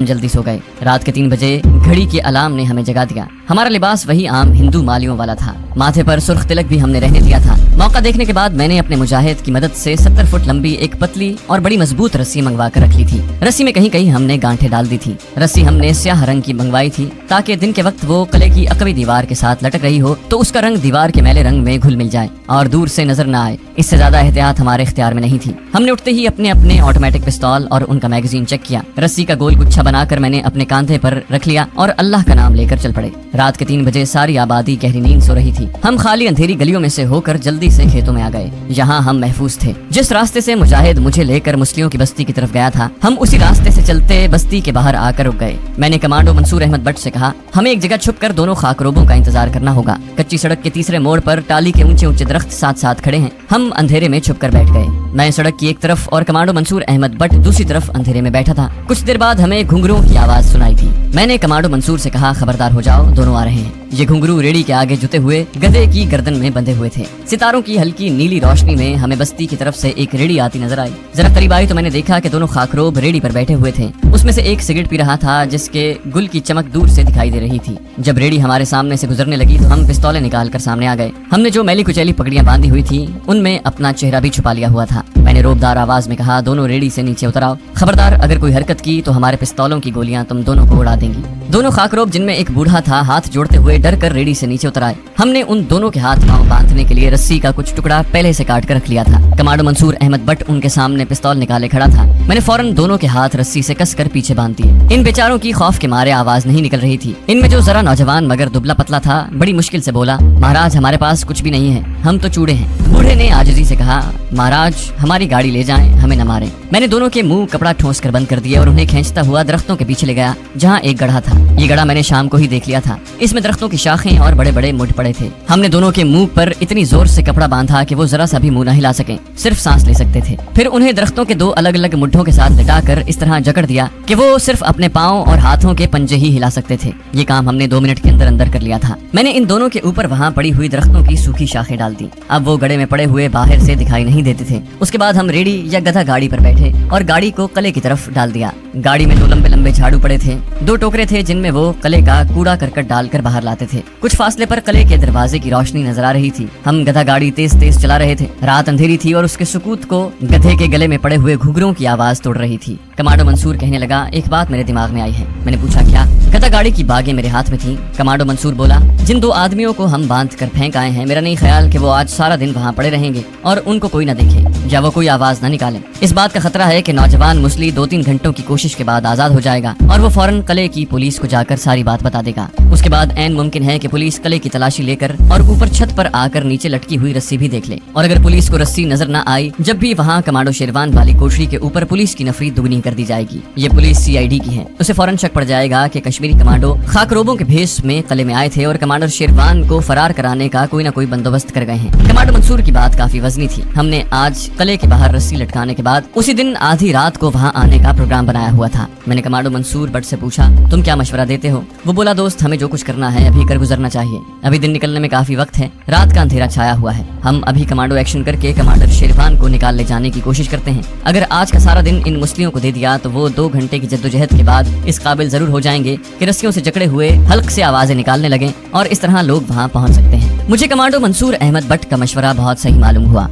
जल्दी सो गए। रात के 3 बजे घड़ी के अलार्म ने हमें जगा दिया। हमारा लिबास वही आम हिंदू मालियों वाला था। माथे पर सुर्ख तिलक भी हमने रहने दिया था। मौका देखने के बाद मैंने अपने मुजाहिद की मदद से 70 फुट लंबी एक पतली और बड़ी मजबूत रस्सी मंगवा कर रख ली थी। रस्सी में कहीं कहीं हमने गांठें डाल दी थी। रस्सी हमने स्याह रंग की मंगवाई थी ताकि दिन के वक्त वो किले की अकवी दीवार के साथ लटक रही हो तो उसका रंग दीवार के मैले रंग में घुल मिल जाए और दूर से नजर न आए। इससे ज्यादा एहतियात हमारे इख्तियार में नहीं थी। हमने उठते ही अपने अपने ऑटोमेटिक पिस्तौल और उनका मैगजीन चेक किया। रस्सी का गोल गुच्छा बनाकर मैंने अपने कांधे पर रख लिया और अल्लाह का नाम लेकर चल पड़े। रात के 3 बजे सारी आबादी गहरी नींद सो रही थी। हम खाली अंधेरी गलियों में से होकर जल्दी से खेतों में आ गए। यहाँ हम महफूज थे। जिस रास्ते से मुजाहिद मुझे लेकर मुस्लियों की बस्ती की तरफ गया था, हम उसी रास्ते से चलते बस्ती के बाहर आकर रुक गए। मैंने कमांडो मंसूर अहमद बट से कहा, हमें एक जगह छुप कर दोनों खाकरोबों का इंतजार करना होगा। कच्ची सड़क के तीसरे मोड़ पर टाली के ऊंचे ऊंचे दरख्त साथ साथ खड़े हैं। हम अंधेरे में छुप कर बैठ गए। मैं सड़क की एक तरफ और कमांडो मंसूर अहमद बट दूसरी तरफ अंधेरे में बैठा था। कुछ देर बाद हमें घुंघरुओं की आवाज सुनाई थी। मैंने कमांडो मंसूर से कहा, खबरदार हो जाओ, दोनों आ रहे हैं। ये घुंघरू रेडी के आगे जुते हुए गधे की गर्दन में बंधे हुए थे। सितारों की हल्की नीली रोशनी में हमें बस्ती की तरफ से एक रेडी आती नजर आई। जरा करीब आई तो मैंने देखा कि दोनों खाकरोब रेडी पर बैठे हुए थे। उसमें से एक सिगरेट पी रहा था जिसके गुल की चमक दूर से दिखाई दे रही थी। जब रेडी हमारे सामने से गुजरने लगी तो हम पिस्तौलें निकाल कर सामने आ गए। हमने जो मैली कुचैली पगड़ियां बांधी हुई थी उनमें अपना चेहरा भी छुपा लिया हुआ था। मैंने रोबदार आवाज में कहा, दोनों रेडी से नीचे उतर आओ। खबरदार, अगर कोई हरकत की तो हमारे पिस्तौलों की गोलियां तुम दोनों को उड़ा देंगी। दोनों खाकरोब, जिनमें एक बूढ़ा था, हाथ जोड़ते हुए डर कर रेडी से नीचे उतर आए। हमने उन दोनों के हाथ पांव बांधने के लिए रस्सी का कुछ टुकड़ा पहले से काट कर रख लिया था। कमांडो मंसूर अहमद बट उनके सामने पिस्तौल निकाले खड़ा था। मैंने फौरन दोनों के हाथ रस्सी से कसकर पीछे बांध दिए। इन बेचारों की खौफ के मारे आवाज नहीं निकल रही थी। इनमें जो जरा नौजवान मगर दुबला पतला था बड़ी मुश्किल से बोला, महाराज हमारे पास कुछ भी नहीं है, हम तो चूड़े हैं। बूढ़े ने आजिजी से कहा, महाराज हमारी गाड़ी ले जाएं, हमें न मारें। मैंने दोनों के मुंह कपड़ा ठोंस कर बंद कर दिया और उन्हें खींचता हुआ दरख्तों के पीछे ले गया जहाँ एक गड्ढा था। ये गड्ढा मैंने शाम को ही देख लिया था। इसमें दरख्तों की शाखें और बड़े बड़े मुड़ पड़े थे। हमने दोनों के मुंह पर इतनी जोर से कपड़ा बांधा कि वो जरा सा भी मुंह न हिला सके, सिर्फ सांस ले सकते थे। फिर उन्हें दरख्तों के 2 अलग अलग मुड्ढों के साथ लिटाकर इस तरह जकड़ दिया कि वो सिर्फ अपने पाँव और हाथों के पंजे ही हिला सकते थे। ये काम हमने 2 मिनट के अंदर अंदर कर लिया था। मैंने इन दोनों के ऊपर वहाँ पड़ी हुई दरख्तों की सूखी शाखें डाल दी। अब वो गड्ढे में पड़े हुए बाहर से दिखाई नहीं देते थे। उसके बाद हम रेडी या गधा गाड़ी पर बैठे और गाड़ी को कले की तरफ डाल दिया। गाड़ी में 2 लंबे लंबे झाड़ू पड़े थे। 2 टोकरे थे जिनमें वो कले का कूड़ा करकट डालकर बाहर लाते थे। कुछ फासले पर कले के दरवाजे की रोशनी नजर आ रही थी। हम गधा गाड़ी तेज तेज चला रहे थे। रात अंधेरी थी और उसके सुकूत को गधे के गले में पड़े हुए घुघरों की आवाज तोड़ रही थी। कमांडो मंसूर कहने लगा, एक बात मेरे दिमाग में आई है। मैंने पूछा, क्या? गधा गाड़ी की बागें मेरे हाथ में थी। कमांडो मंसूर बोला, जिन 2 आदमियों को हम बांध कर फेंक आए हैं, मेरा नहीं ख्याल कि वो आज सारा दिन वहाँ पड़े रहेंगे और उनको कोई न देखे या वो कोई आवाज न निकाले। इस बात का खतरा है कि नौजवान मुस्ली 2-3 घंटों की कोशिश के बाद आजाद हो जाएगा और वो फौरन कले की पुलिस को जाकर सारी बात बता देगा। उसके बाद ऐन मुमकिन है कि पुलिस कले की तलाशी लेकर और ऊपर छत पर आकर नीचे लटकी हुई रस्सी भी देख ले। और अगर पुलिस को रस्सी नजर न आई, जब भी वहाँ कमांडो शेरवान वाली कोठरी के ऊपर पुलिस की नफरी दुगनी कर दी जाएगी। ये पुलिस CID की है। उसे फौरन शक पड़ जाएगा कि कश्मीरी कमांडो खाकरोबों के भेष में कले में आए थे और कमांडर शेरवान को फरार कराने का कोई न कोई बंदोबस्त कर गए हैं। कमांडो मंसूर की बात काफी वजनी थी। हमने आज कले के बाहर रस्सी लटकाने के बाद उसी दिन आधी रात को वहाँ आने का प्रोग्राम बनाया हुआ था। मैंने कमांडो मंसूर बट से पूछा, तुम क्या मशवरा देते हो? वो बोला, दोस्त हमें जो कुछ करना है अभी कर गुजरना चाहिए। अभी दिन निकलने में काफी वक्त है, रात का अंधेरा छाया हुआ है। हम अभी कमांडो एक्शन करके कमांडर शेरवान को निकाल ले जाने की कोशिश करते हैं। अगर आज का सारा दिन इन मुस्लियों को दे दिया तो वो 2 घंटे की जद्दोजहद के बाद इस काबिल जरूर हो जाएंगे कि रस्सियों से जकड़े हुए हल्क से आवाजें निकालने लगे और इस तरह लोग वहाँ पहुँच सकते हैं। मुझे कमांडो मंसूर अहमद बट का मशवरा बहुत सही मालूम हुआ।